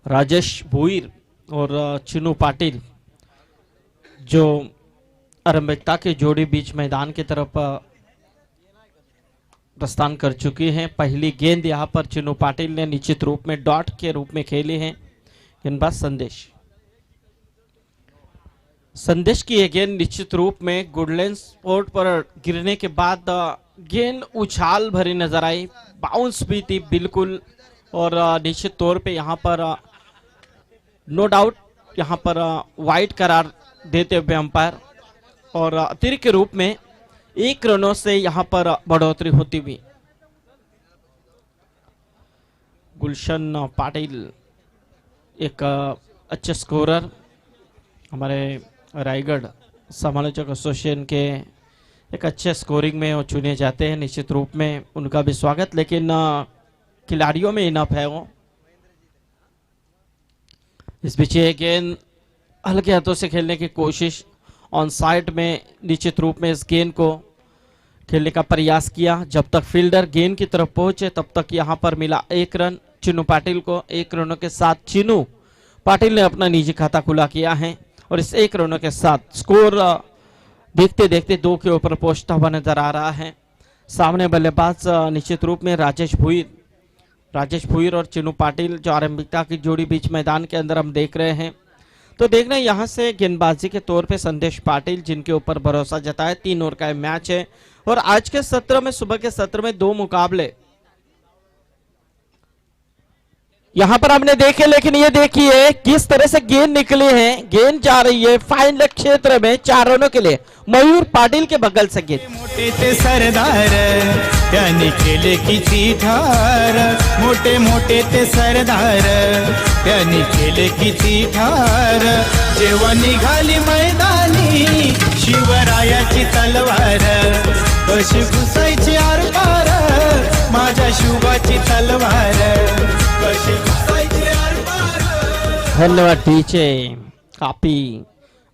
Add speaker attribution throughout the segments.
Speaker 1: राजेश भोईर और चिनू पाटिल जो आरंभिकता के जोड़ी बीच मैदान की तरफ प्रस्थान कर चुकी हैं। पहली गेंद यहां पर चिनू पाटिल ने निश्चित रूप में डॉट के रूप में खेली है। गेंदबाज संदेश की यह गेंद निश्चित रूप में गुडलैंड स्पोर्ट पर गिरने के बाद गेंद उछाल भरी नजर आई, बाउंस भी थी बिल्कुल, और निश्चित तौर पे यहां पर नो डाउट यहां पर वाइड करार देते हुए अंपायर और अतिरिक्त के रूप में 1 रनों से यहां पर बढ़ोतरी होती हुई। गुलशन पाटिल एक अच्छे स्कोरर, हमारे रायगढ़ समालोचक एसोसिएशन के एक अच्छे स्कोरिंग में वो चुने जाते हैं। निश्चित रूप में उनका भी स्वागत, लेकिन खिलाड़ियों में इनफ है वो। इस बीच गेंद हल्के हाथों से खेलने की कोशिश, ऑन साइड में निश्चित रूप में इस गेंद को खेलने का प्रयास किया। जब तक फील्डर गेंद की तरफ पहुंचे तब तक यहां पर मिला 1 रन चिनू पाटिल को। 1 रनों के साथ चिनू पाटिल ने अपना निजी खाता खुला किया है और इस 1 रनों के साथ स्कोर देखते देखते 2 के ऊपर पहुंचता हुआ नजर आ रहा है। सामने बल्लेबाज निश्चित रूप में राजेश भोईर और चिनू पाटिल जो आरंभिकता की जोड़ी बीच मैदान के अंदर हम देख रहे हैं। तो देखना यहां से गेंदबाजी के तौर पे संदेश पाटिल जिनके ऊपर भरोसा जताया। 3 ओवर का मैच है और आज के सत्र में, सुबह के सत्र में 2 मुकाबले यहां पर हमने देखे, लेकिन ये देखिए किस तरह से गेंद निकली है। गेंद जा रही है फाइन लेग क्षेत्र में 4 रनों के लिए। मयूर पाटिल के बगल से गेंद,
Speaker 2: मोठे ते सरदार त्यांनी केले किती ठार, मोठे मोठे ते सरदार त्यांनी केले किती ठार, जेव्हा निघाली मैदानी शिवरायाची तलवार, कशी घुसायची आरपार माझ्या शिवाची तलवार, कशी घुसायची आरपार।
Speaker 1: धन्यवाद डीजे, काफी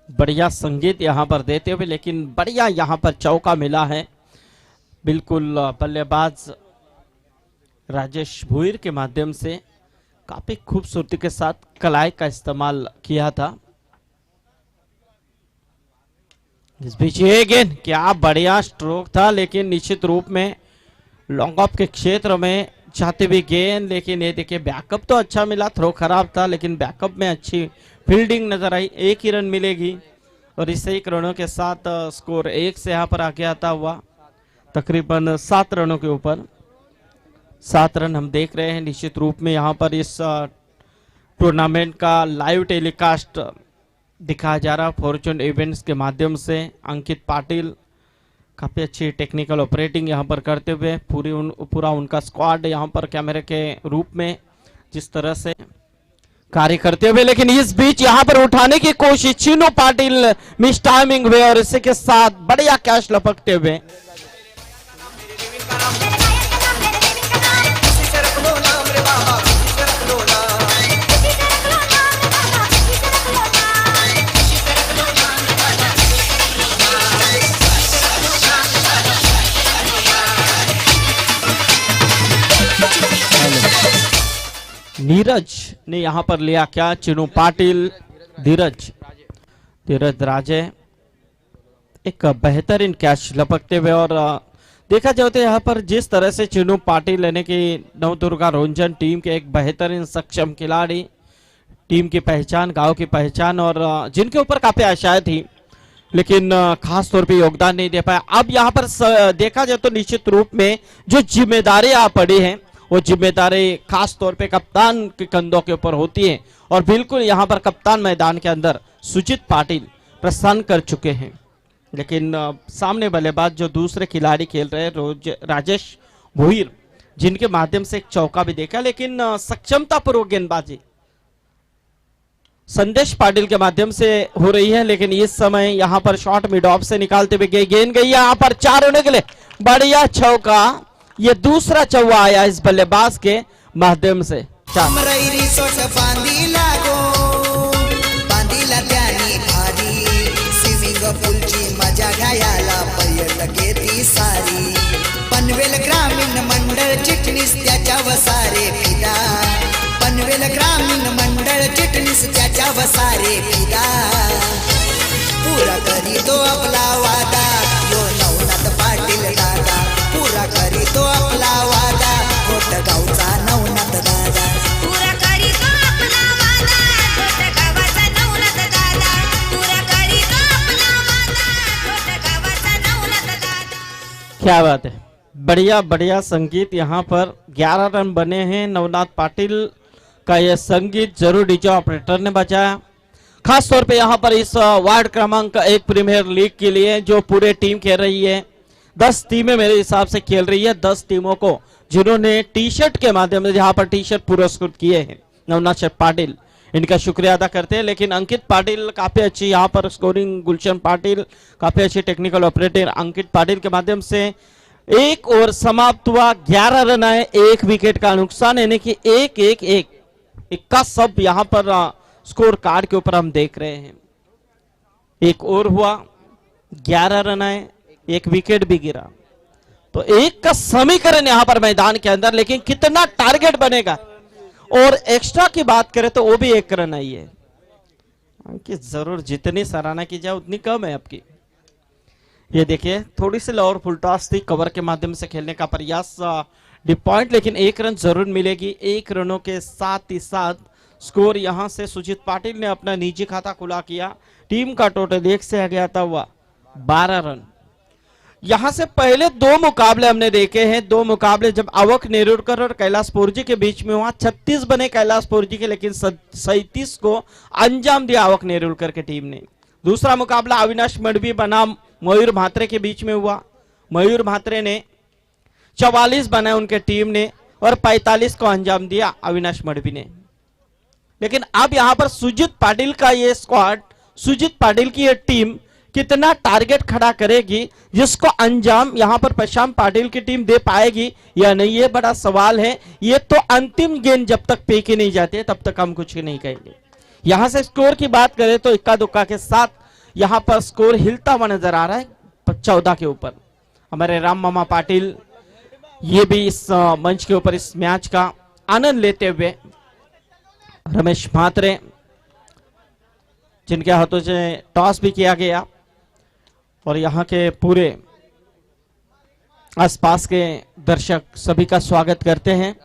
Speaker 1: बढ़िया संगीत यहां पर देते हुए, लेकिन बढ़िया यहां पर चौका मिला है। बिल्कुल बल्लेबाज राजेश भोईर के माध्यम से काफी खूबसूरती के साथ कलाई का इस्तेमाल किया था। इस बीच ये गेंद क्या बढ़िया स्ट्रोक था, लेकिन निश्चित रूप में लॉन्ग ऑफ के क्षेत्र में जाते हुए गेंद, लेकिन ये देखिए बैकअप तो अच्छा मिला, थ्रो खराब था लेकिन बैकअप में अच्छी फील्डिंग नजर आई। 1 ही रन मिलेगी और इस 1 रनों के साथ स्कोर 1 से यहाँ पर आगे आता हुआ तकरीबन 7 रनों के ऊपर 7 रन हम देख रहे हैं। निश्चित रूप में यहाँ पर इस टूर्नामेंट का लाइव टेलीकास्ट दिखाया जा रहा फॉर्चून इवेंट्स के माध्यम से। अंकित पाटिल काफी अच्छी टेक्निकल ऑपरेटिंग यहाँ पर करते हुए पूरा उनका स्क्वाड यहाँ पर कैमरे के रूप में जिस तरह से कार्य करते हुए, लेकिन इस बीच यहाँ पर उठाने की कोशिश चिनू पाटिल मिस टाइमिंग हुए और इसी के साथ बढ़िया कैच लपकते हुए। नीरज ने यहां पर लिया क्या, चिनू पाटिल, धीरज राजे एक बेहतरीन कैच लपकते हुए। और देखा जाए तो यहाँ पर जिस तरह से चिनू पाटिल यानी कि नवदुर्गा रंजन टीम के एक बेहतरीन सक्षम खिलाड़ी, टीम की पहचान, गांव की पहचान, और जिनके ऊपर काफी आशाएं थी लेकिन खास तौर पे योगदान नहीं दे पाया। अब यहाँ पर देखा जाए तो निश्चित रूप में जो जिम्मेदारी आ पड़ी है वो जिम्मेदारी खास तौर पे कप्तान के कंधों के ऊपर होती है और बिल्कुल यहाँ पर कप्तान मैदान के अंदर सुजीत पाटिल प्रस्थान कर चुके हैं। लेकिन सामने बल्लेबाज जो दूसरे खिलाड़ी खेल रहे हैं राजेश भोईर, जिनके माध्यम से एक चौका भी देखा, लेकिन सक्षमतापूर्वक गेंदबाजी संदेश पाटिल के माध्यम से हो रही है। लेकिन इस समय यहाँ पर शॉट मिड ऑफ से निकालते हुए गेंद गई यहाँ पर 4 होने के लिए, बढ़िया चौका, ये दूसरा चौका आया इस बल्लेबाज के माध्यम से।
Speaker 3: पनवेल ग्रामीण मंडळ चिटणीस त्याच्या वसारे फिदा, पनवेल ग्रामीण मंडळ गाव सारे फिदा पुरा करी तो आपला वादा यो नवनाथ पाटील दादा पुरा करी तो आपला वादा कोटगावचा नवनाथ दादा
Speaker 4: पुरा करीतो आपला वादा कोटगावाचा नवनाथ दादा पुरा करीतो आपला वादा कोटगावाचा नवनाथ दादा।
Speaker 1: क्या बात है, बढ़िया बढ़िया संगीत। यहाँ पर 11 रन बने हैं। नवनाथ पाटिल का यह संगीत जरूर डीजे ऑपरेटर ने बजाया, खास तौर पे यहाँ पर इस वार्ड क्रमांक 1 प्रीमियर लीग के लिए जो पूरे टीम खेल रही है। 10 टीमें मेरे हिसाब से खेल रही है। 10 टीमों को जिन्होंने टी शर्ट के माध्यम से यहाँ पर टी शर्ट पुरस्कृत किए हैं नवनाथ पाटिल, इनका शुक्रिया अदा करते हैं। लेकिन अंकित पाटिल काफी अच्छी यहाँ पर स्कोरिंग, गुलशन पाटिल काफी अच्छी टेक्निकल ऑपरेटर अंकित पाटिल के माध्यम से एक ओवर समाप्त हुआ। 11 रन आए, 1 विकेट का नुकसान, यानी कि 1-1-1 का सब यहाँ पर स्कोर कार्ड के ऊपर हम देख रहे हैं। एक ओवर हुआ, 11 रन आए, 1 विकेट भी गिरा, तो 1 का समीकरण यहाँ पर मैदान के अंदर। लेकिन कितना टारगेट बनेगा, और एक्स्ट्रा की बात करें तो वो भी 1 रन आई है। अंकित जरूर जितनी सराहना की जाए उतनी कम है आपकी। ये देखिए थोड़ी सी लॉर फुलटॉस थी, कवर के माध्यम से खेलने का प्रयास, डिप पॉइंट, लेकिन 1 रन जरूर मिलेगी। 1 रनों के साथ ही साथ स्कोर यहां से सुजीत पाटिल ने अपना निजी खाता खुला किया। टीम का टोटल 1 से आ गया था हुआ 12 रन। यहां से पहले 2 मुकाबले हमने देखे हैं। 2 मुकाबले जब आवक नेरुरकर और कैलाशपुर जी के बीच में हुआ, 36 बने कैलाशपुर जी के, लेकिन 37 को अंजाम दिया आवक नेरुरकर की टीम ने। दूसरा मुकाबला अविनाश मडवी बनाम मयूर भात्रे के बीच में हुआ। मयूर भात्रे ने 44 बनाए उनके टीम ने, और 45 को अंजाम दिया अविनाश मडवी ने। लेकिन अब यहां पर सुजीत पाटिल का ये स्क्वाड, सुजीत पाटिल की ये टीम कितना टारगेट खड़ा करेगी, जिसको अंजाम यहां पर प्रशांत पाटिल की टीम दे पाएगी या नहीं, ये बड़ा सवाल है। ये तो अंतिम गेंद जब तक फेंके नहीं जाते तब तक हम कुछ नहीं कहेंगे। यहां से स्कोर की बात करें तो इक्का दुक्का के साथ यहां पर स्कोर हिलता हुआ नजर आ रहा है 14 के ऊपर। हमारे राम मामा पाटिल ये भी इस मंच के ऊपर इस मैच का आनंद लेते हुए, रमेश म्हात्रे जिनके हाथों से टॉस भी किया गया, और यहाँ के पूरे आसपास के दर्शक सभी का स्वागत करते हैं।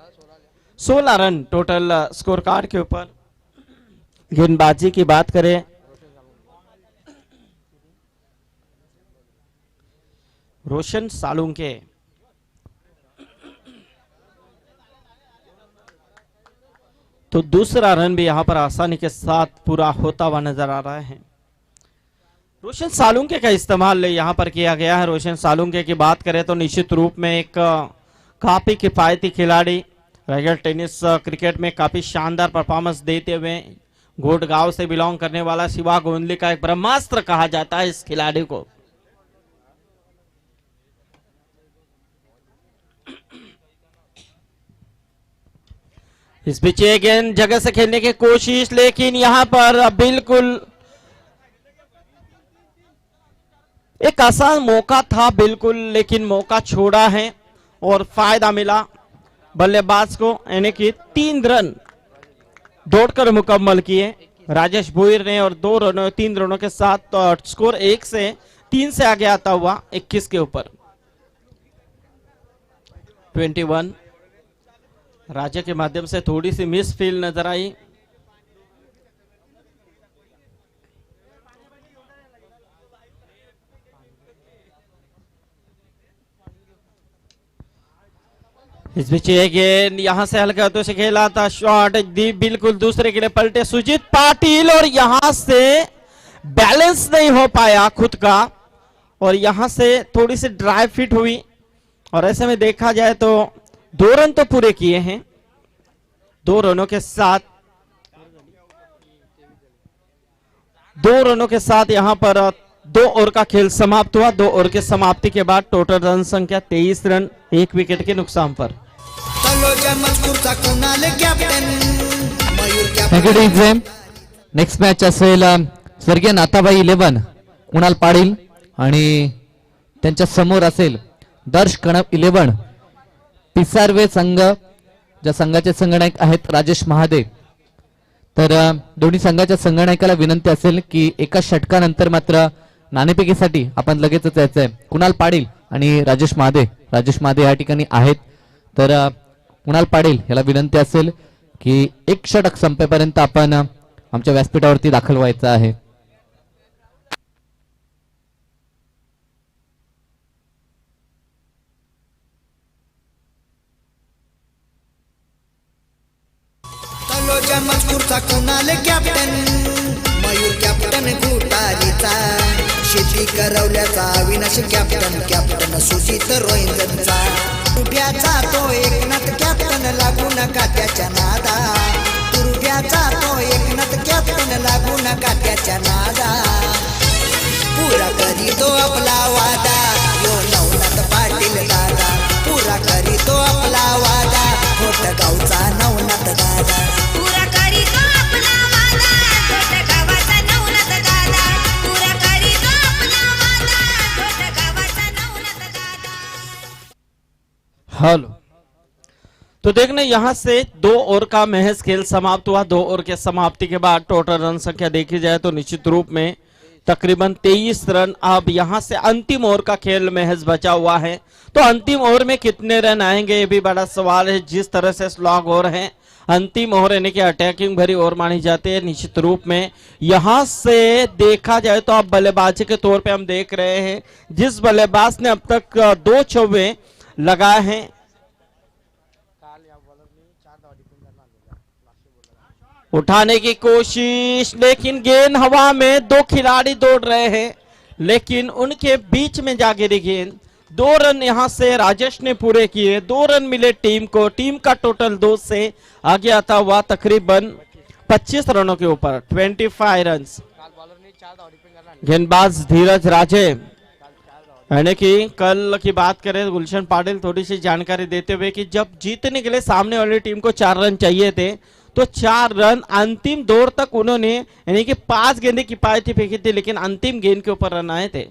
Speaker 1: 16 रन टोटल स्कोर कार्ड के ऊपर। गेंदबाजी की बात करें रोशन सालुंके तो दूसरा रन भी यहां पर आसानी के साथ पूरा होता हुआ नजर आ रहा है। रोशन सालुंके का इस्तेमाल यहां पर किया गया है। रोशन सालुंके की बात करें तो निश्चित रूप में एक काफी किफायती खिलाड़ी, रायगढ़ टेनिस क्रिकेट में काफी शानदार परफॉर्मेंस देते हुए, घोटगांव से बिलोंग करने वाला शिवा गोंदली का एक ब्रह्मास्त्र कहा जाता है इस खिलाड़ी को। इस बीच गेंद जगह से खेलने की कोशिश, लेकिन यहां पर बिल्कुल एक आसान मौका था बिल्कुल, लेकिन मौका छोड़ा है और फायदा मिला बल्लेबाज को, यानी कि 3 रन दौड़कर मुकम्मल किए राजेश भोईर ने, और 3 रनों के साथ तो स्कोर 1 से 3 से आगे आता हुआ 21 के ऊपर। 21 राजा के माध्यम से थोड़ी सी मिस फील नजर आई। इस बीच ये गेंद यहां से हल्के हाथों से खेला था, शॉट दी बिल्कुल दूसरे के लिए पलटे सुजीत पाटिल, और यहां से बैलेंस नहीं हो पाया खुद का, और यहां से थोड़ी सी ड्राइव फिट हुई। और ऐसे में देखा जाए तो 2 रन तो पूरे किए हैं। 2 रनों के साथ 2 रनों के साथ यहां पर 2 ओवर का खेल समाप्त हुआ। 2 ओवर के समाप्ति के बाद टोटल रन संख्या 23 रन, 1 विकेट के नुकसान पर।
Speaker 5: नेक्स्ट मॅच असेल स्वर्गीय नाथाबाई 11 कुणाल पाटील, आणि त्यांच्या समोर असेल दर्श कणप 11 पिसारवे संघ, ज्या संघाचे संगणक आहेत राजेश महादेव, तर दोन्ही संघाच्या संगणकाला विनंती असेल की एका षटकानंतर मात्र नाणेफेकीसाठी आपण लगेचच यायचंय. कुणाल पाटील आणि राजेश महादे या ठिकाणी आहेत. तर कुणाल पाटील याला विनंती असेल की एक षटक संपेपर्यंत आपण आमच्या व्यासपीठावरती दाखल व्हायचं आहे.
Speaker 3: तलोजा मजकूरचा कुणाल कॅप्टन, मयूर कॅप्टन घोटालीचा, शेती करवल्याचा अविनाश कॅप्टन सुजित रोहिंदनचा, तुर्ब्याचा तो एकनाथ कॅप्टन लागू नका त्याच्या नादा, तुर्ब्याचा तो एकनाथ कॅप्टन लागू नका त्याच्या नादा, पुरा करी तो आपला वादा यो नवनाथ पाटील दादा, पुरा करी तो आपला वादा घोटगावचा नवनाथ दादा,
Speaker 4: पुरा करी तो आपला वादा घोटगावाचा नवनाथ दादा, पुरा करी तो आपला वादा घोटगावाचा नवनाथ दादा.
Speaker 1: हेलो, तो देखने यहाँ से 2 ओवर का महज खेल समाप्त हुआ. 2 ओवर के समाप्ति के बाद टोटल रन संख्या देखी जाए तो निश्चित रूप में तकरीबन 23 रन. अब यहाँ से अंतिम ओवर का खेल महज बचा हुआ है, तो अंतिम ओवर में कितने रन आएंगे ये भी बड़ा सवाल है. जिस तरह से स्लॉग ओवर है, अंतिम ओवर यानी कि अटैकिंग भरी ओवर मानी जाती है. निश्चित रूप में यहाँ से देखा जाए तो अब बल्लेबाजी के तौर पे हम देख रहे हैं जिस बल्लेबाज ने अब तक 2 चौवे लगाए हैं, उठाने की कोशिश, लेकिन गेंद हवा में. 2 खिलाड़ी दौड़ रहे हैं लेकिन उनके बीच में जा गिरी गेंद. 2 रन यहां से राजेश ने पूरे किए. 2 रन मिले टीम को. टीम का टोटल 2 से आगे आता हुआ तकरीबन 25 रनों के ऊपर 25 रन. गेंदबाज धीरज राजे, यानी कि कल की बात करें गुलशन पाटिल थोड़ी सी जानकारी देते हुए कि जब जीतने के लिए सामने वाली टीम को 4 रन चाहिए थे तो 4 रन अंतिम दौर तक उन्होंने यानी कि 5 गेंदें किफायती फेंकी थी, लेकिन अंतिम गेंद के ऊपर रन आए थे.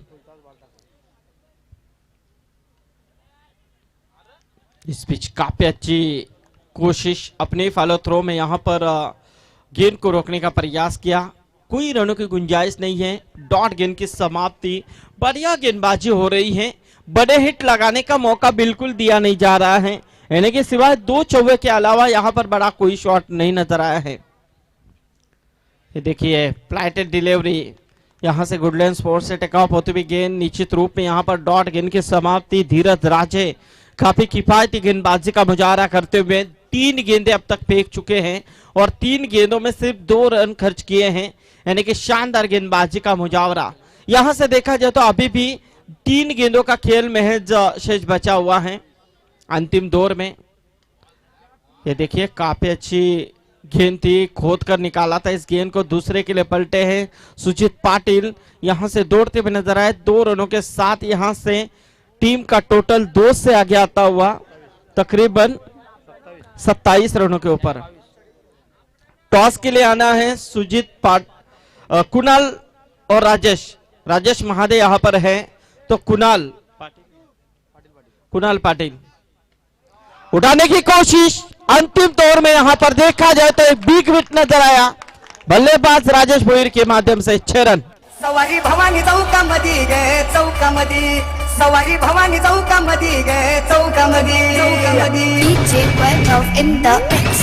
Speaker 1: इस पिच काफी अच्छी कोशिश अपने फॉलो थ्रो में यहां पर गेंद को रोकने का प्रयास किया. कोई रनों की गुंजाइश नहीं है. डॉट गेंद की समाप्ति. बढ़िया गेंदबाजी हो रही है. बड़े हिट लगाने का मौका बिल्कुल दिया नहीं जा रहा है, यानी कि सिवाय 2 चौवे के अलावा यहां पर बड़ा कोई शॉट नहीं नजर आया है. ये देखिए फ्लाइटेड डिलीवरी यहां से गुडलैंड स्पोर्ट्स से टेक ऑफ होती हुई गेंद. निश्चित रूप में यहां पर डॉट गेंद की समाप्ति. धीरज राजे काफी किफायती गेंदबाजी का मुजाहरा करते हुए 3 गेंदें अब तक फेंक चुके हैं और 3 गेंदों में सिर्फ 2 रन खर्च किए हैं, यानी कि शानदार गेंदबाजी का मुजावरा. यहां से देखा जाए तो अभी भी 3 गेंदों का खेल महज शेष बचा हुआ है अंतिम दौर में. ये देखिए काफी अच्छी गेंद थी, खोद कर निकाला था. इस गेंद को दूसरे के लिए पलटे हैं सुजीत पाटिल. यहां से दौड़ते हुए नजर आए. 2 रनों के साथ यहां से टीम का टोटल 2 से आगे आता हुआ तकरीबन 27 रनों के ऊपर. टॉस के लिए आना है कुणाल और राजेश महादे यहां पर है. तो कुणाल पाटिल उठाने की कोशिश. अंतिम दौर में यहां पर देखा जाए तो एक बिग विट नजर आया. बल्लेबाज राजेश भोईर के माध्यम से 6 रन.
Speaker 6: सवारी भवानी चौकामध्ये गे चौकामध्ये, सवारी भवानी चौकामध्ये गे चौकामध्ये.
Speaker 4: DJ Wildlife in the mix.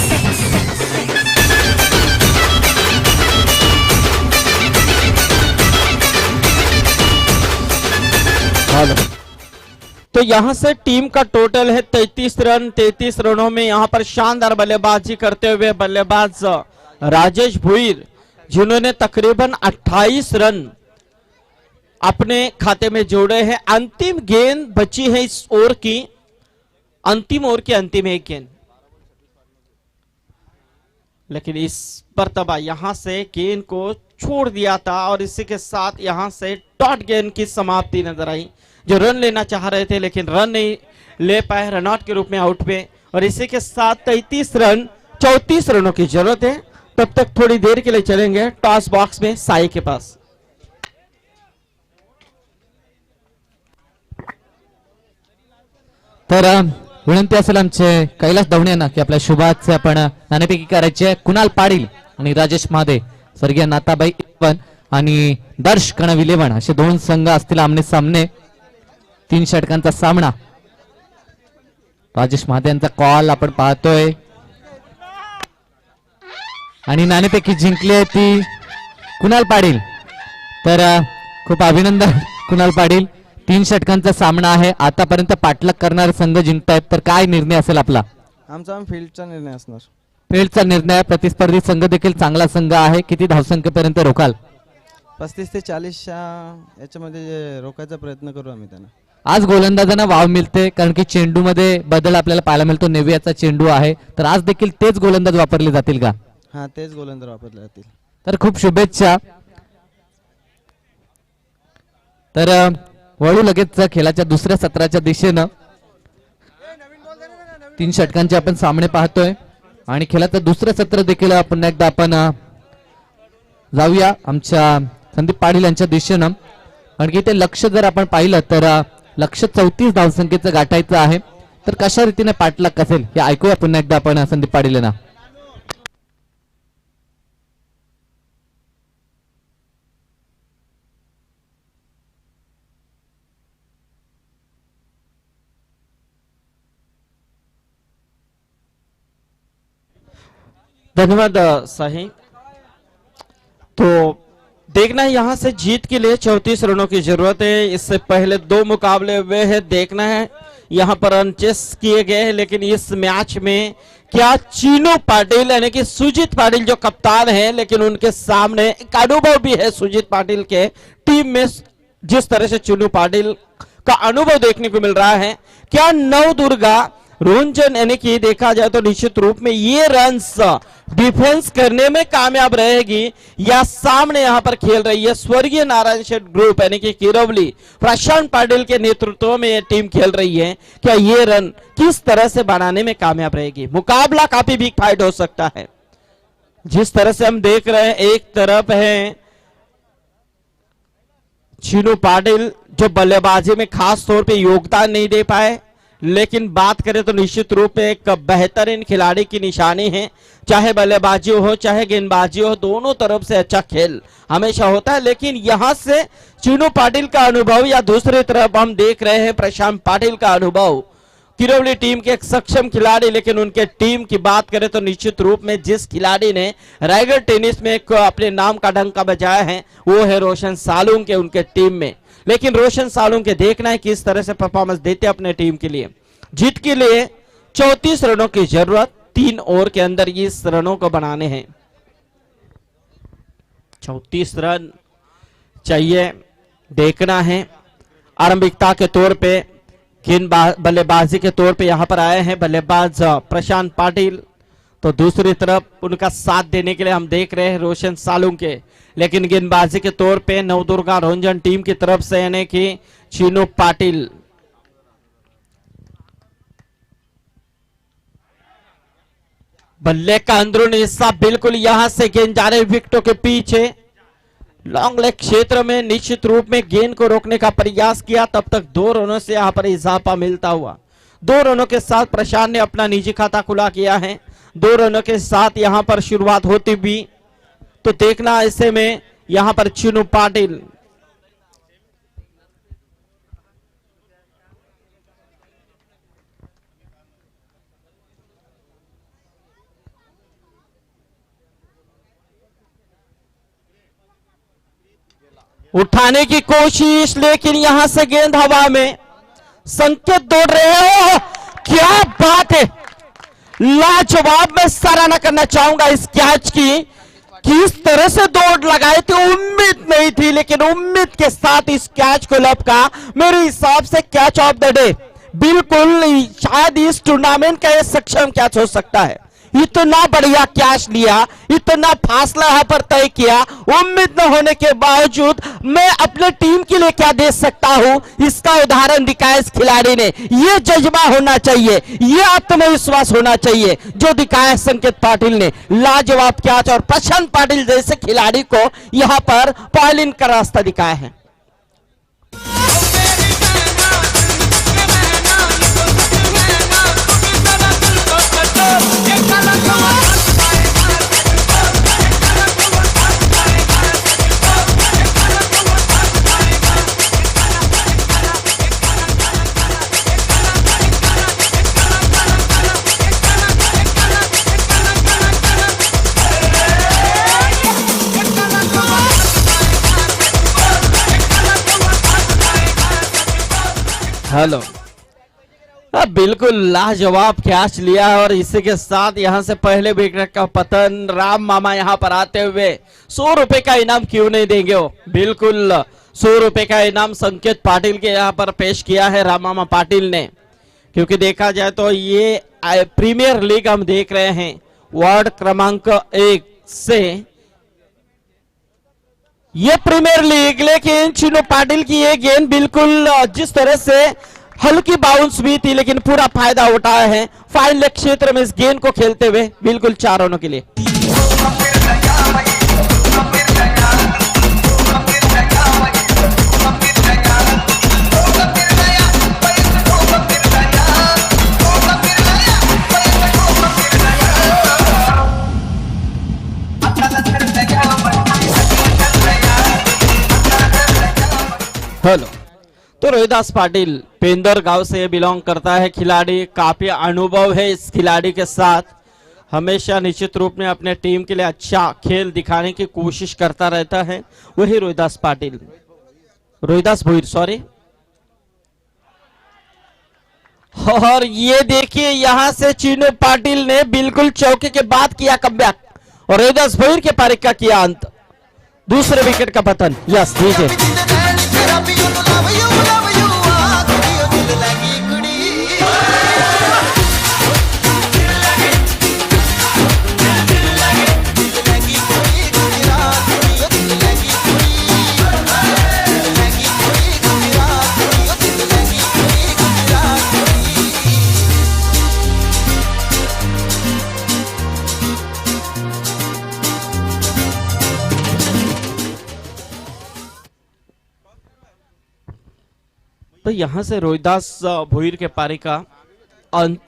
Speaker 1: तो यहां से टीम का टोटल है 33 रन. 33 रनों में यहां पर शानदार बल्लेबाजी करते हुए बल्लेबाज राजेश भोईर, जिन्होंने तकरीबन 28 रन अपने खाते में जोड़े हैं. अंतिम गेंद बची है इस ओवर की, अंतिम ओवर की अंतिम एक गेंद, लेकिन इस पर तबा यहां से गेंद को छोड़ दिया था और इसी के साथ यहां से डॉट गेंद की समाप्ति नजर आई. जो रन लेना चाह रहे थे लेकिन रन नहीं ले पाए, रन आउट के रूप में आउट पे. और इसी के साथ 33 रन 34 रनों की जरूरत है. तब तक थोड़ी देर के लिए चलेंगे टॉस बॉक्स में साई के पास.
Speaker 5: तर विनंती असेल आमचे कैलास दवणे यांना की आपल्या शुभाचे आपण नाणेफेकी करायची आहे. कुणाल पाटील आणि राजेश महादे स्वर्गीय नाताबाई 11 आणि दर्श कणव 11 असे दोन संघ असतील आमने सामने. 3 षटकांचा सामना. राजेश महादे यांचा कॉल आपण पाहतोय आणि नाणेफेकी जिंकली आहे ती कुणाल पाटील. तर खूप अभिनंदन कुणाल पाटील. 3 षटकांचा सामना आहे. आतापर्यंत पाठलाग करणारे संघ जिंकतायत. तर काय निर्णय असेल आपला?
Speaker 7: आमचा फील्डचा निर्णय असणार.
Speaker 5: फील्डचा निर्णय. प्रतिस्पर्धी संघ देखील चांगला संघ आहे. किती धावसंख्येपर्यंत रोखाल?
Speaker 7: 35 ते 40 याच्यामध्ये रोखायचा प्रयत्न करू आम्ही त्यांना.
Speaker 5: आज गोलंदाजांना वाव मिळते कारण की चेंडू मध्ये बदल आपल्याला पाहायला मिळतो. नेव्हियाचा चेंडू आहे तर आज देखील तेच गोलंदाज वापरले जातील का?
Speaker 7: हा, तेच गोलंदाज वापरले जातील.
Speaker 5: तर खूप शुभेच्छा. तर वळू लगेच खेळाच्या दुसऱ्या सत्राच्या दिशेनं. 3 षटकांचे आपण सामने पाहतोय आणि खेळाचं दुसरं सत्र देखील पुन्हा एकदा आपण जाऊया आमच्या संदीप पाटील यांच्या दिशेनं. कारण की ते लक्ष जर आपण पाहिलं तर लक्ष 34 धावसंख्येचं गाठायचं आहे. तर कशा रीतीने पाठलाग असेल हे ऐकूया पुन्हा एकदा आपण संदीप पाटील यांना.
Speaker 1: धन्यवाद साही. तो देखना है यहाँ से जीत के लिए 34 रनों की जरूरत है. इससे पहले 2 मुकाबले हुए हैं. देखना है यहाँ पर रन चेस किए गए हैं लेकिन इस मैच में क्या चीनू पाटिल यानी कि सुजीत पाटिल जो कप्तान है लेकिन उनके सामने एक अनुभव भी है सुजीत पाटिल के टीम में. जिस तरह से चीनू पाटिल का अनुभव देखने को मिल रहा है, क्या नवदुर्गा रोंजन यानी कि देखा जाए तो निश्चित रूप में ये रन्स डिफेंस करने में कामयाब रहेगी या सामने यहां पर खेल रही है स्वर्गीय नारायण शेठ ग्रुप यानी कि किरवली प्रशांत पाटिल के नेतृत्व में ये टीम खेल रही है. क्या ये रन किस तरह से बनाने में कामयाब रहेगी? मुकाबला काफी बिग फाइट हो सकता है. जिस तरह से हम देख रहे हैं एक तरफ है चीनू पाटिल जो बल्लेबाजी में खास तौर पे योगदान नहीं दे पाए, लेकिन बात करें तो निश्चित रूप में एक बेहतरीन खिलाड़ी की निशानी है. चाहे बल्लेबाजी हो चाहे गेंदबाजी हो, दोनों तरफ से अच्छा खेल हमेशा होता है. लेकिन यहां से चीनू पाटिल का अनुभव या दूसरी तरफ हम देख रहे हैं प्रशांत पाटिल का अनुभव. किरवली टीम के एक सक्षम खिलाड़ी, लेकिन उनके टीम की बात करें तो निश्चित रूप में जिस खिलाड़ी ने रायगढ़ टेनिस में एक अपने नाम का डंका बजाया है वो है रोशन सालुंग के उनके टीम में. लेकिन रोशन सालुंग के देखना है किस तरह से परफॉर्मेंस देते अपने टीम के लिए. जीत के लिए 34 रनों की जरूरत. 3 ओवर के अंदर इस रनों को बनाने हैं. 34 रन चाहिए. देखना है आरंभिकता के तौर पे बल्लेबाजी के तौर पे यहां पर आए हैं बल्लेबाज प्रशांत पाटिल. तो दूसरी तरफ उनका साथ देने के लिए हम देख रहे हैं रोशन सालुंग के. लेकिन गेंदबाजी के तौर पे नवदुर्गा रोंजन टीम की तरफ से यानी कि चीनू पाटिल. बल्ले का अंदरूनी हिस्सा बिल्कुल यहां से गेंद जा रहे विकेटों के पीछे लॉन्ग लेग क्षेत्र में निश्चित रूप में गेंद को रोकने का प्रयास किया. तब तक 2 रनों से यहां पर इजाफा मिलता हुआ. 2 रनों के साथ प्रशांत ने अपना निजी खाता खुला किया है. 2 रनों के साथ यहां पर शुरुआत होती भी तो देखना ऐसे में यहां पर चीनू पाटिल उठाने की कोशिश, लेकिन यहां से गेंद हवा में. संकेत दौड़ रहे हो. क्या बात है. लाजवाब. मैं सराहना करना चाहूंगा इस कैच की. किस तरह से दौड़ लगाई थी उम्मीद नहीं थी, लेकिन उम्मीद के साथ इस कैच को लपका. मेरे हिसाब से कैच ऑफ द डे. बिल्कुल शायद इस टूर्नामेंट का यह सक्षम कैच हो सकता है. इतना बढ़िया कैच लिया, इतना फासला यहां पर तय किया. उम्मीद न होने के बावजूद मैं अपने टीम के लिए क्या दे सकता हूं इसका उदाहरण दिखाया इस खिलाड़ी ने. ये जज्बा होना चाहिए, ये आत्मविश्वास होना चाहिए जो दिखाया संकेत पाटिल ने. लाजवाब कैच और प्रशांत पाटिल जैसे खिलाड़ी को यहां पर पॉइंट का रास्ता दिखाया है. हेलो, बिल्कुल लाजवाब कैच लिया है और इसी के साथ यहां से पहले विकेट का पतन। राम मामा यहां पर आते हुए 100 रुपए का इनाम क्यों नहीं देंगे वो, बिल्कुल 100 रुपए का इनाम संकेत पाटिल के यहां पर पेश किया है राम मामा पाटिल ने। क्योंकि देखा जाए तो ये प्रीमियर लीग हम देख रहे हैं वार्ड क्रमांक 1 से, ये प्रीमियर लीग, लेकिन चिन्नू पाटिल की ये गेंद बिल्कुल जिस तरह से हल्की बाउंस भी थी लेकिन पूरा फायदा उठाया है फाइन लेग क्षेत्र में इस गेंद को खेलते हुए, बिल्कुल 4 रनों के लिए। हेलो, तो रोहिदास पाटिल पेंदर गांव से बिलोंग करता है खिलाड़ी, काफी अनुभव है इस खिलाड़ी के साथ, हमेशा निश्चित रूप में अपने टीम के लिए अच्छा खेल दिखाने की कोशिश करता रहता है वही रोहिदास पाटिल, रोहिदास भोईर सॉरी। और ये देखिए यहां से चिन्नू पाटिल ने बिल्कुल चौके के बाद किया कमबैक और रोहिदास भोईर के पारिक का किया अंत, दूसरे विकेट का पतन। यस दीजिए। तो यहां से रोहिदास भोईर के पारी का अंत।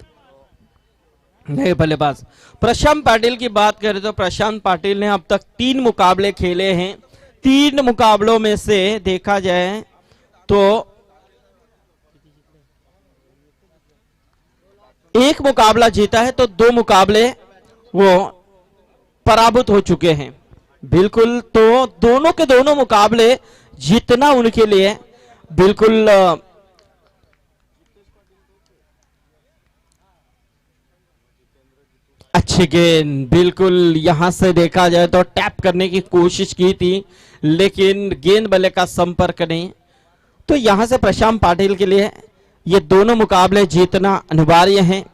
Speaker 1: नए बल्लेबाज प्रशांत पाटिल की बात करें तो प्रशांत पाटिल ने अब तक 3 मुकाबले खेले हैं, 3 मुकाबलों में से देखा जाए तो एक मुकाबला जीता है तो 2 मुकाबले वो पराभूत हो चुके हैं। बिल्कुल, तो दोनों के दोनों मुकाबले जीतना उनके लिए बिल्कुल अच्छी गेंद, बिल्कुल यहां से देखा जाए तो टैप करने की कोशिश की थी लेकिन गेंद बल्ले का संपर्क नहीं। तो यहां से प्रशांत पाटिल के लिए ये दोनों मुकाबले जीतना अनिवार्य है।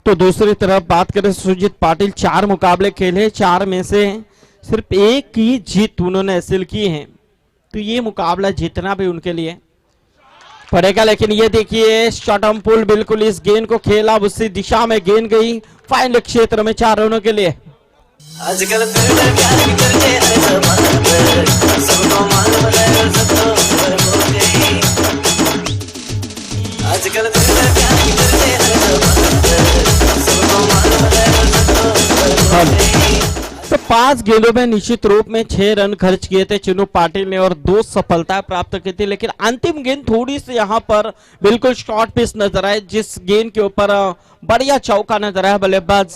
Speaker 1: तो दूसरी तरफ बात करें सुजीत पाटिल 4 मुकाबले खेले, 4 में से सिर्फ 1 की जीत उन्होंने हासिल की है, तो ये मुकाबला जीतना भी उनके लिए पड़ेगा। लेकिन ये देखिए शॉर्ट आर्म पुल, बिल्कुल इस गेंद को खेला उसी दिशा में गेंद गई फाइन लेग क्षेत्र में 4 रनों के लिए।
Speaker 8: आजकल सबको मालूम है सबको खबर हो गई, आजकल सबको मालूम है सबको खबर हो गई।
Speaker 1: तो 5 गेंदों में निश्चित रूप में 6 रन खर्च किए थे चिन्नू पाटिल ने और 2 सफलताएं प्राप्त की थी, लेकिन अंतिम गेंद थोड़ी सी यहां पर बिल्कुल शॉर्ट पिच नजर आए, जिस गेंद के ऊपर बढ़िया चौका नजर आया बल्लेबाज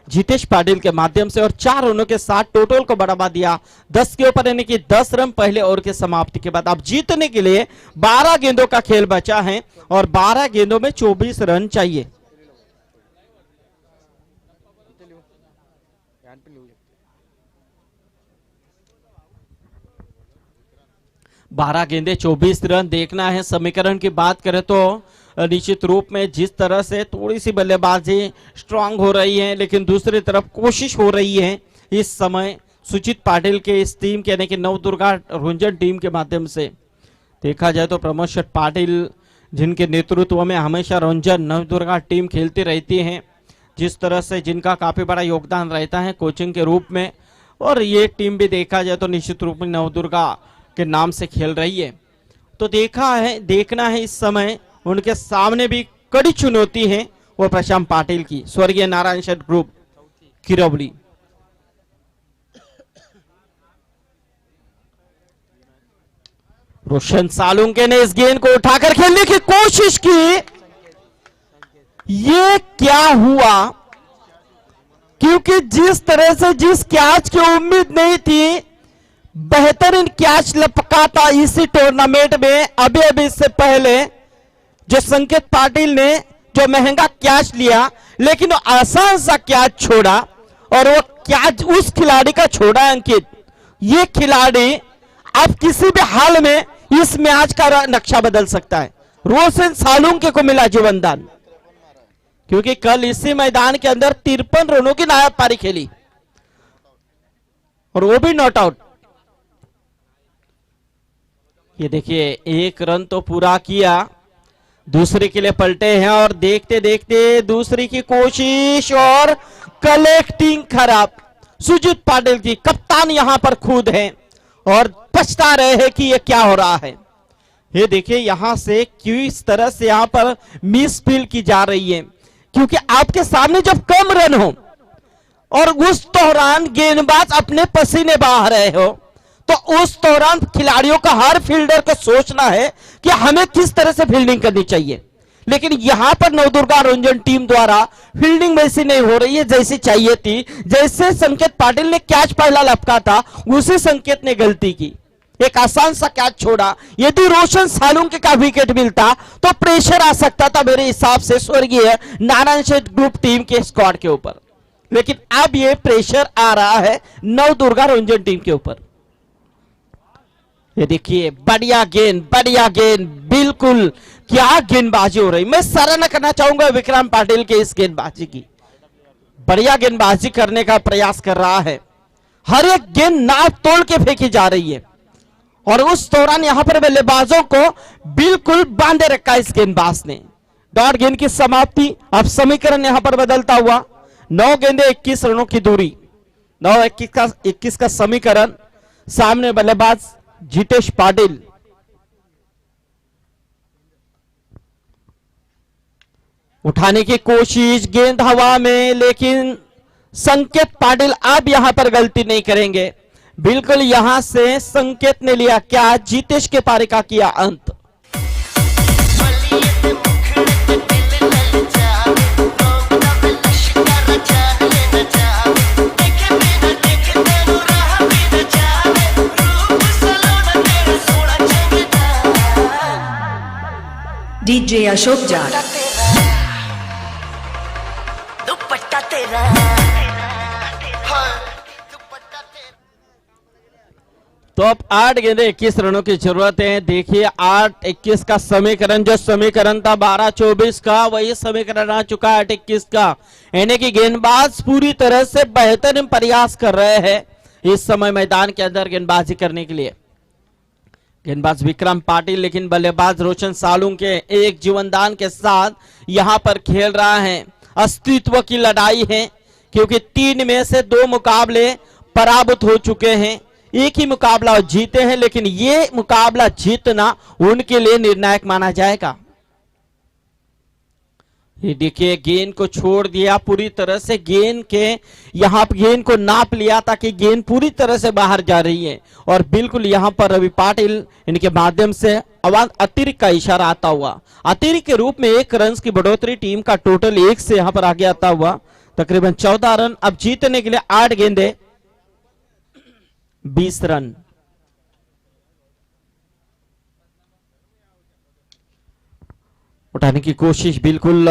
Speaker 1: जितेश पाटिल के माध्यम से और 4 रनों के साथ टोटल को बढ़ावा दिया 10 के ऊपर, यानी कि 10 रन पहले ओवर के समाप्ति के बाद। अब जीतने के लिए 12 गेंदों का खेल बचा है और 12 गेंदों में 24 रन चाहिए। 12 गेंदे 24 रन देखना है। समीकरण की बात करें तो निश्चित रूप में जिस तरह से थोड़ी सी बल्लेबाजी स्ट्रांग हो रही है, लेकिन दूसरी तरफ कोशिश हो रही है इस समय सुजीत पाटिल के इस टीम के यानी कि नवदुर्गा रुंझन टीम के माध्यम से। देखा जाए तो प्रमोद शेठ पाटिल जिनके नेतृत्व में हमेशा रुंझन नवदुर्गा टीम खेलती रहती है, जिस तरह से जिनका काफी बड़ा योगदान रहता है कोचिंग के रूप में, और ये टीम भी देखा जाए तो निश्चित रूप में नवदुर्गा के नाम से खेल रही है। तो देखना है इस समय उनके सामने भी कड़ी चुनौती है वो प्रशांत पाटिल की, स्वर्गीय नारायण शेठ ग्रुप किरौली। रोशन सालुंके ने इस गेंद को उठाकर खेलने की कोशिश की, ये क्या हुआ? क्योंकि जिस तरह से जिस कैच की उम्मीद नहीं थी, बेहतरीन कैच लपका था इसी टूर्नामेंट में अभी इससे पहले, जो संकेत पाटिल ने जो महंगा कैच लिया, लेकिन वो आसान सा कैच छोड़ा और वो कैच उस खिलाड़ी का छोड़ा है अंकित। ये खिलाड़ी अब किसी भी हाल में इस मैच का नक्शा बदल सकता है। रोशन सालुंके को मिला जीवनदान, क्योंकि कल इसी मैदान के अंदर 53 रनों की नायाब पारी खेली और वो भी नॉट आउट। ये देखिए, एक रन तो पूरा किया, दूसरे के लिए पलटे हैं और देखते देखते दूसरी की कोशिश और कलेक्टिंग खराब। सुजीत पाटिल की कप्तान यहां पर खुद है और पछता रहे हैं कि ये क्या हो रहा है। ये देखिए यहां से किस तरह से यहां पर मिस फील्ड की जा रही है, क्योंकि आपके सामने जब कम रन हो और उस दौरान गेंदबाज अपने पसीने बहा रहे हो, तो उस दौरान खिलाड़ियों का, हर फील्डर को सोचना है कि हमें किस तरह से फील्डिंग करनी चाहिए। लेकिन यहां पर नवदुर्गा रंजन टीम द्वारा फील्डिंग वैसी नहीं हो रही है जैसी चाहिए थी। जैसे संकेत पाटिल ने कैच पहला लपका था, उसी संकेत ने गलती की, एक आसान सा कैच छोड़ा। यदि रोशन सालुंके का विकेट मिलता तो प्रेशर आ सकता था मेरे हिसाब से स्वर्गीय नारायण शेठ ग्रुप टीम के स्क्वाड के ऊपर, लेकिन अब यह प्रेशर आ रहा है नवदुर्गा रंजन टीम के ऊपर। ये देखिए, बढ़िया गेंद, बिल्कुल क्या गेंदबाजी हो रही। मैं सराहना करना चाहूंगा विक्रम पाटिल के इस गेंदबाजी की। बढ़िया गेंदबाजी करने का प्रयास कर रहा है, हर एक गेंद नाप तोड़ के फेंकी जा रही है और उस दौरान यहां पर बल्लेबाजों को बिल्कुल बांधे रखा इस गेंदबाज ने। डॉट गेंद की समाप्ति। अब समीकरण यहां पर बदलता हुआ, 9 गेंदे 21 रनों की दूरी, 9-21 का समीकरण। सामने बल्लेबाज जितेश पाटिल, उठाने की कोशिश, गेंद हवा में, लेकिन संकेत पाटिल अब यहां पर गलती नहीं करेंगे। बिल्कुल यहां से संकेत ने लिया क्या, जितेश के पारी का किया अंत।
Speaker 9: डीजे अशोक जाट।
Speaker 8: दुपट्टा तेरा
Speaker 1: तो अब 8 गेंदे 21 रनों की जरूरत है। देखिए 8-21 का समीकरण, जो समीकरण था 12-24 का, वही समीकरण आ चुका है 8-21 का। यानी कि गेंदबाज पूरी तरह से बेहतरीन प्रयास कर रहे हैं इस समय मैदान के अंदर गेंदबाजी करने के लिए। गेंदबाज विक्रम पाटिल, लेकिन बल्लेबाज रोशन सालुंके एक जीवनदान के साथ यहां पर खेल रहा है। अस्तित्व की लड़ाई है, क्योंकि 3 में से 2 मुकाबले पराभूत हो चुके हैं, एक ही मुकाबला जीते हैं, लेकिन ये मुकाबला जीतना उनके लिए निर्णायक माना जाएगा। ये देखिए, गेंद को छोड़ दिया पूरी तरह से, गेंद के यहां पर गेंद को नाप लिया ताकि गेंद पूरी तरह से बाहर जा रही है और बिल्कुल यहां पर रवि पाटिल इनके माध्यम से अतिरिक्त का इशारा आता हुआ, अतिरिक्त के रूप में 1 रन की बढ़ोतरी, टीम का टोटल 1 से यहां पर आगे आता हुआ तकरीबन 14 रन। अब जीतने के लिए 8 गेंदे 20 रन। उठाने की कोशिश, बिल्कुल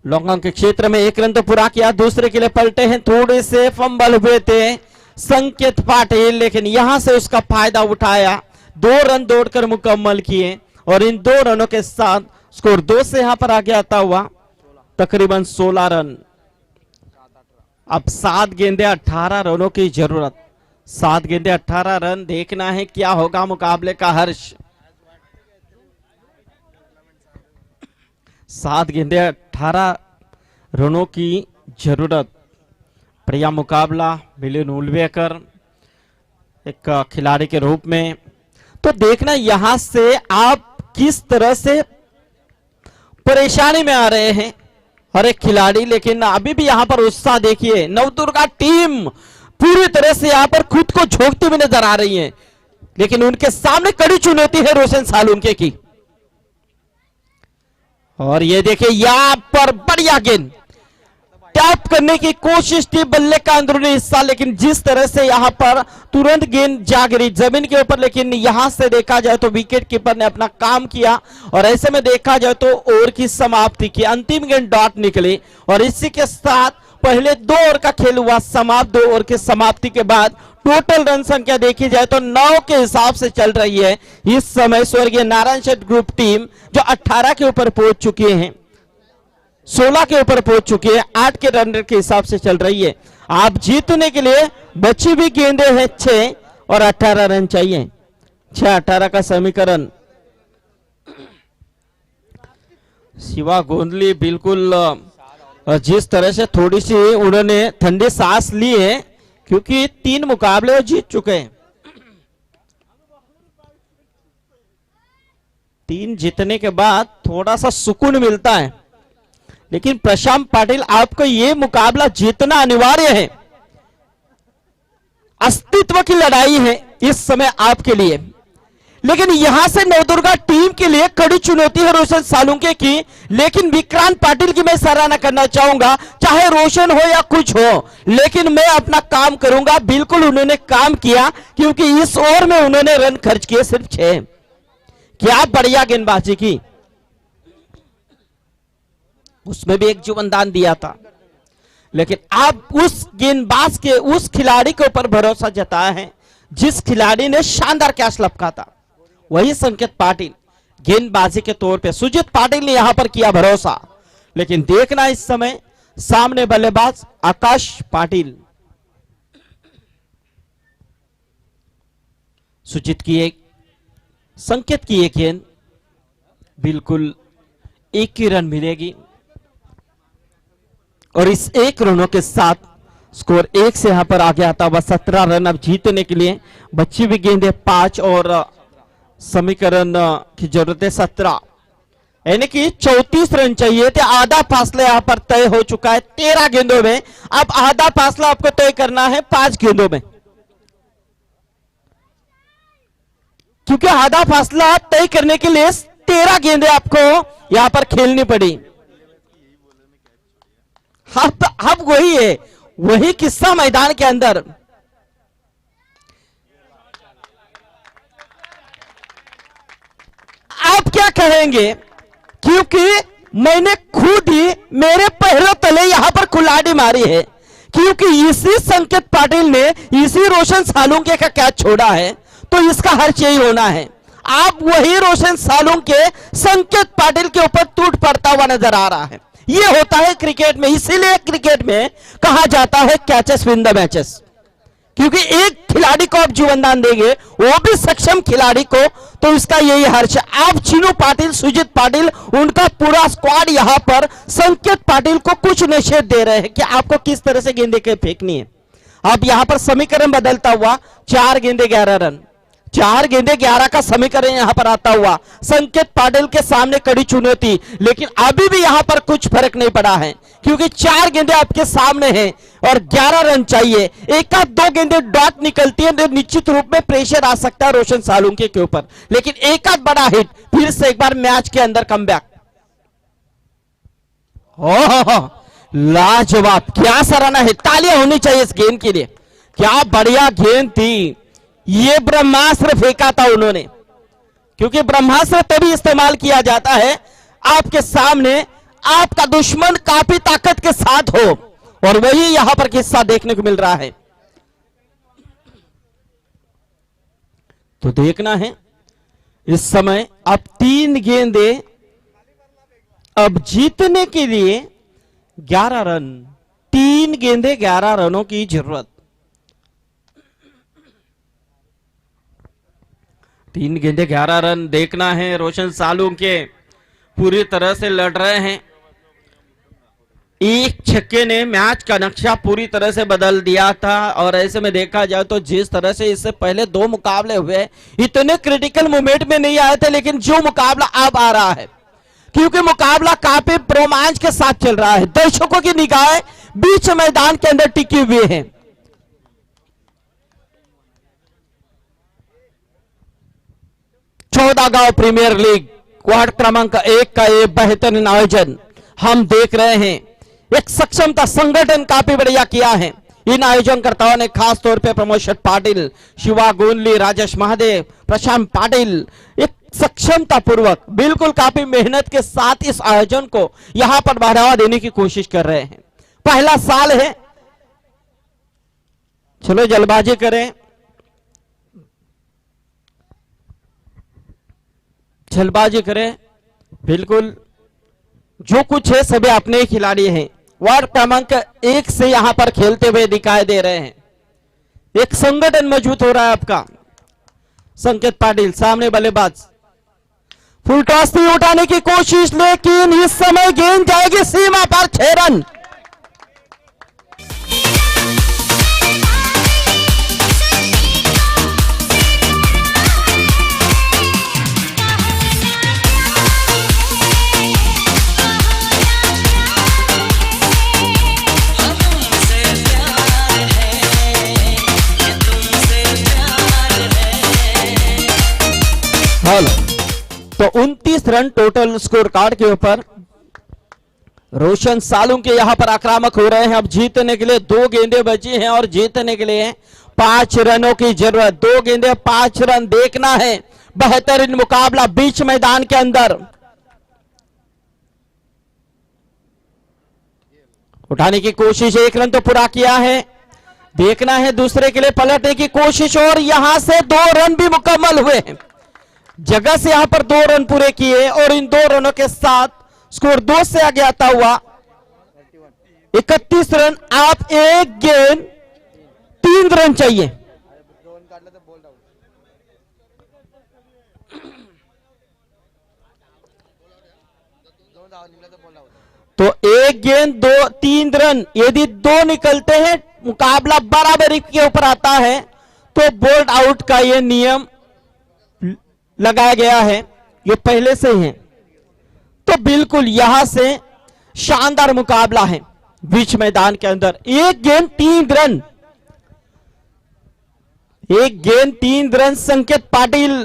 Speaker 1: लॉन्ग ऑन के क्षेत्र में 1 रन तो पूरा किया, दूसरे के लिए पलटे हैं, थोड़े से फंबल हुए थे संकेत पाटिल, लेकिन यहां से उसका फायदा उठाया, 2 रन दौड़कर मुकम्मल किए और इन 2 रनों के साथ स्कोर 2 से यहां पर आगे आता हुआ तकरीबन 16 रन। अब 7 गेंदे 18 रनों की जरूरत, 7 गेंदे 18 रन। देखना है क्या होगा मुकाबले का हर्ष। 7 गेंदे 18 रनों की जरूरत। बढ़िया मुकाबला मिलिंद उलवेकर एक खिलाड़ी के रूप में। तो देखना यहां से आप किस तरह से परेशानी में आ रहे हैं हर एक खिलाड़ी, लेकिन अभी भी यहां पर उत्साह देखिए। नवदुर्गा टीम पूरी तरह से यहां पर खुद को झोंकती हुई नजर आ रही है, लेकिन उनके सामने कड़ी चुनौती है रोशन सालुंके की। और ये देखिए यहां पर बढ़िया गेंद, टैप करने की कोशिश थी बल्ले का अंदरूनी हिस्सा, लेकिन जिस तरह से यहां पर तुरंत गेंद जा गिरी जमीन के ऊपर, लेकिन यहां से देखा जाए तो विकेट कीपर ने अपना काम किया और ऐसे में देखा जाए तो ओवर की समाप्ति की अंतिम गेंद डॉट निकली और इसी के साथ पहले 2 ओवर का खेल हुआ समाप्त। 2 ओवर की समाप्ति के बाद टोटल रन संख्या देखी जाए तो 9 के हिसाब से चल रही है इस समय स्वर्गीय नारायण शेठ ग्रुप टीम, जो 18 के ऊपर पहुंच चुकी है, 16 के ऊपर पहुंच चुकी है, 8 के रन रेट के हिसाब से चल रही है। आप जीतने के लिए बची भी गेंदें हैं 6 और 18 रन चाहिए। 6-18 का समीकरण। शिवा गोंदली बिल्कुल जिस तरह से थोड़ी सी उन्होंने ठंडी सांस ली है, क्योंकि 3 मुकाबले वो जीत चुके हैं। 3 जीतने के बाद थोड़ा सा सुकून मिलता है, लेकिन प्रशांत पाटिल आपको ये मुकाबला जीतना अनिवार्य है। अस्तित्व की लड़ाई है इस समय आपके लिए, लेकिन यहां से नवदुर्गा टीम के लिए कड़ी चुनौती है रोशन सालुंके की। लेकिन विक्रांत पाटिल की मैं सराहना करना चाहूंगा, चाहे रोशन हो या कुछ हो, लेकिन मैं अपना काम करूंगा। बिल्कुल उन्होंने काम किया, क्योंकि इस ओवर में उन्होंने रन खर्च किए सिर्फ 6। क्या बढ़िया गेंदबाजी की, उसमें भी एक जीवनदान दिया था, लेकिन आप उस गेंदबाज के, उस खिलाड़ी के ऊपर भरोसा जताया है जिस खिलाड़ी ने शानदार कैच लपका था, वही संकेत पाटिल। गेंदबाजी के तौर पे सुजीत पाटिल ने यहां पर किया भरोसा, लेकिन देखना इस समय सामने बल्लेबाज आकाश पाटिल। सुजीत की एक, संकेत की एक गेंद, बिल्कुल 1 की रन मिलेगी और इस 1 रनों के साथ स्कोर 1 से यहां पर आगे आता हुआ 17 रन अब जीतने के लिए बच्ची भी गेंद है 5 और समीकरण की जरूरत है 17, यानी कि 34 रन चाहिए थे। आधा फासला यहां पर तय हो चुका है 13 गेंदों में। अब आधा फासला आपको तय करना है 5 गेंदों में, क्योंकि आधा फासला तय करने के लिए 13 गेंदें आपको यहां पर खेलनी पड़ी। अब वही है, वही किस्सा मैदान के अंदर। आप क्या कहेंगे, क्योंकि मैंने खुद ही मेरे पैरों तले यहां पर कुल्हाड़ी मारी है, क्योंकि इसी संकेत पाटिल ने इसी रोशन सालुंके का कैच छोड़ा है, तो इसका हर्ष यही होना है। आप वही रोशन सालुंके संकेत पाटिल के ऊपर टूट पड़ता हुआ नजर आ रहा है। ये होता है क्रिकेट में, इसीलिए क्रिकेट में कहा जाता है कैचेस विन द मैचेस, क्योंकि एक खिलाड़ी को आप जीवनदान देंगे, वो भी सक्षम खिलाड़ी को, तो इसका यही हर्ष है। आप चीनू पाटिल, सुजीत पाटिल, उनका पूरा स्क्वाड यहां पर संकेत पाटिल को कुछ निषेध दे रहे हैं कि आपको किस तरह से गेंदे के फेंकनी है। अब यहां पर समीकरण बदलता हुआ 4 गेंदे 11 रन, 4 गेंदे 11 का समीकरण यहां पर आता हुआ संकेत पाटिल के सामने कड़ी चुनौती, लेकिन अभी भी यहां पर कुछ फर्क नहीं पड़ा है, क्योंकि 4 गेंदे आपके सामने हैं और 11 रन चाहिए। 1-2 गेंदे डॉट निकलती है तो निश्चित रूप में प्रेशर आ सकता है रोशन सालुंके के ऊपर, लेकिन 1 बड़ा हिट, फिर से एक बार मैच के अंदर कमबैक। लाजवाब, क्या सराहना है, तालियां होनी चाहिए इस गेंद के लिए। क्या बढ़िया गेंद थी, ये ब्रह्मास्त्र फेंका था उन्होंने, क्योंकि ब्रह्मास्त्र तभी इस्तेमाल किया जाता है आपके सामने आपका दुश्मन काफी ताकत के साथ हो, और वही यहां पर किस्सा देखने को मिल रहा है। तो देखना है इस समय अब 3 गेंदे, अब जीतने के लिए 11 रन, 3 गेंदे 11 रनों की जरूरत। 3 गेंदे 11 रन देखना है। रोशन सालुंके पूरी तरह से लड़ रहे हैं, एक छक्के ने मैच का नक्शा पूरी तरह से बदल दिया था, और ऐसे में देखा जाए तो जिस तरह से इससे पहले 2 मुकाबले हुए इतने क्रिटिकल मोमेंट में नहीं आए थे, लेकिन जो मुकाबला अब आ रहा है, क्योंकि मुकाबला काफी रोमांच के साथ चल रहा है, दर्शकों की निगाहें बीच मैदान के अंदर टिकी हुई है। गांव प्रीमियर लीग वार्ड क्रमांक 1 का ये बेहतरीन आयोजन हम देख रहे हैं। एक सक्षमता संगठन काफी बढ़िया किया है इन आयोजनकर्ताओं ने, खास तौर पे प्रमोद पाटिल, शिवा गोंदली, राजेश महादेव, प्रशांत पाटिल, एक सक्षमता पूर्वक बिल्कुल काफी मेहनत के साथ इस आयोजन को यहां पर बढ़ावा देने की कोशिश कर रहे हैं। पहला साल है, चलो जल्दबाजी करें, जल्दबाजी करें, बिल्कुल जो कुछ है सभी अपने ही खिलाड़ी हैं। वार्ड क्रमांक 1 से यहां पर खेलते हुए दिखाई दे रहे हैं। एक संगठन मजबूत हो रहा है आपका। संकेत पाटिल सामने बल्लेबाज, फुल टॉस नहीं उठाने की कोशिश, लेकिन इस समय गेंद जाएगी सीमा पर 6 रन। तो 29 रन टोटल स्कोर कार्ड के ऊपर रोशन सालुंके यहां पर आक्रामक हो रहे हैं। अब जीतने के लिए 2 गेंदें बची हैं और जीतने के लिए 5 रनों की जरूरत। 2 गेंदें 5 रन देखना है। बेहतरीन मुकाबला बीच मैदान के अंदर, उठाने की कोशिश, 1 रन तो पूरा किया है। देखना है दूसरे के लिए पलटने की कोशिश, और यहां से 2 रन भी मुकम्मल हुए हैं। जगह से यहां पर 2 रन पूरे किए और इन 2 रनों के साथ स्कोर 2 से आगे आता हुआ 31 रन। आप 1 गेंद 3 रन चाहिए। तो 1 गेंद 3 रन, यदि 2 निकलते हैं मुकाबला बराबरी के ऊपर आता है तो बोल्ड आउट का यह नियम लगाया गया है, ये पहले से ही है। तो बिल्कुल यहां से शानदार मुकाबला है बीच मैदान के अंदर। 1 गेंद 3 रन, 1 गेंद 3 रन संकेत पाटिल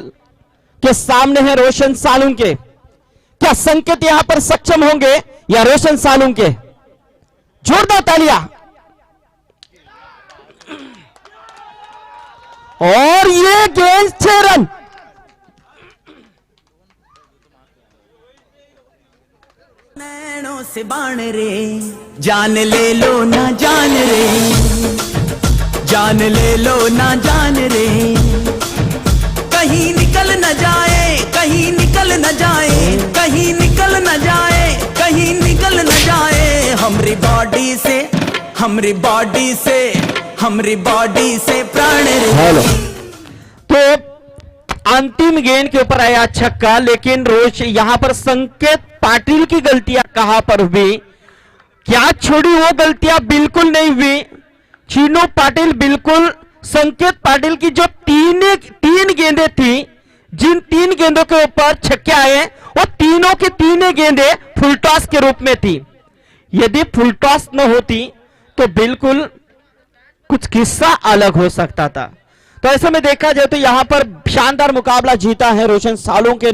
Speaker 1: के सामने है रोशन सालुंके। क्या संकेत यहां पर सक्षम होंगे या रोशन सालुंके? जोरदार तालियां। और ये गेंद 6 रन।
Speaker 2: नैनों से बाण रे, जान ले लो ना जान रे, जान ले लो ना जान रे, कहीं निकल न जाए, कहीं निकल न जाए, कहीं निकल न जाए, कहीं निकल न जाए हमरी बॉडी से, हमरी बॉडी से, हमरी बॉडी से प्राण रे।
Speaker 1: हेलो, तो अंतिम गेंद के ऊपर आया छक्का, लेकिन रोज यहां पर संकेत पाटिल की गलतियां कहां पर हुई, क्या छोड़ी वो गलतियां बिल्कुल नहीं हुई। चीनू पाटिल बिल्कुल संकेत पाटिल की जो 3 गेंदें थी, जिन 3 गेंदों के ऊपर छक्के आए, वो तीनों की 3 गेंदें फुल टॉस के रूप में थी। यदि फुल टॉस न होती तो बिल्कुल कुछ किस्सा अलग हो सकता था। तो ऐसे में देखा जाए तो यहां पर शानदार मुकाबला जीता है रोशन सालुंके ने।